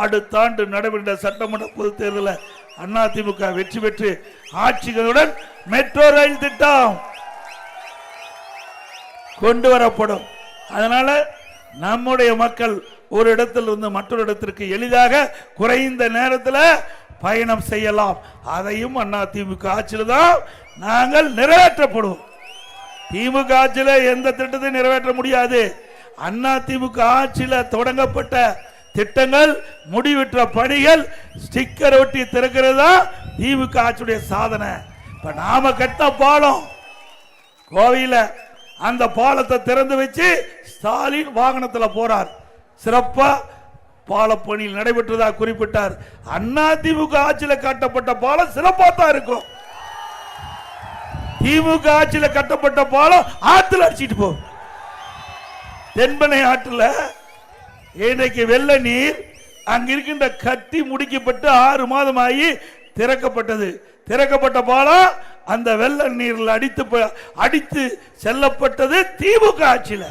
அடுத்த ஆண்டு நடைபெற்ற சட்டமன்ற பொதுத் தேர்தலில் அதிமுக வெற்றி பெற்று ஆட்சிகளுடன் மெட்ரோ ரயில் திட்டம் கொண்டு வரப்படும். அதனால நம்முடைய மக்கள் ஒரு இடத்திலிருந்து மற்றொரு இடத்திற்கு எளிதாக குறைந்த நேரத்தில் பயணம் செய்யலாம். அதையும் அதிமுக ஆட்சியில் தான் நாங்கள் நிறைவேற்றப்படுவோம். திமுக ஆட்சியில் எந்த திட்டத்தையும் நிறைவேற்ற முடியாது. அதிமுக ஆட்சியில் தொடங்கப்பட்ட திட்டங்கள், முடிவுற்ற பணிகள், ஸ்டிக்கர் ஒட்டி திறக்கிறது தான் திமுக ஆட்சியுடைய சாதனை. இப்ப நாம கட்ட பாலம் கோவையில அந்த பாலத்தை திறந்து வச்சு ஸ்டாலின் வாகனத்தில் போறார். சிறப்பா பாலப்பணியில் நடைபெற்றதா குறிப்பிட்டார். அதிமுக ஆட்சியில் கட்டப்பட்ட பாலம் சிறப்பா தான் இருக்கும். திமுக ஆட்சியில் கட்டப்பட்ட பாலம் ஆற்றுல அடிச்சிட்டு போகும். தென்பெண்ணை ஆற்றுல இன்றைக்கு வெள்ள நீர் அங்க இருக்கின்ற கட்டி முடிக்கப்பட்டு 6 மாதம் ஆகி திறக்கப்பட்டது. திறக்கப்பட்ட பாலம் அந்த வெள்ள நீரில் அடித்து செல்லப்பட்டது திமுக ஆட்சியில்.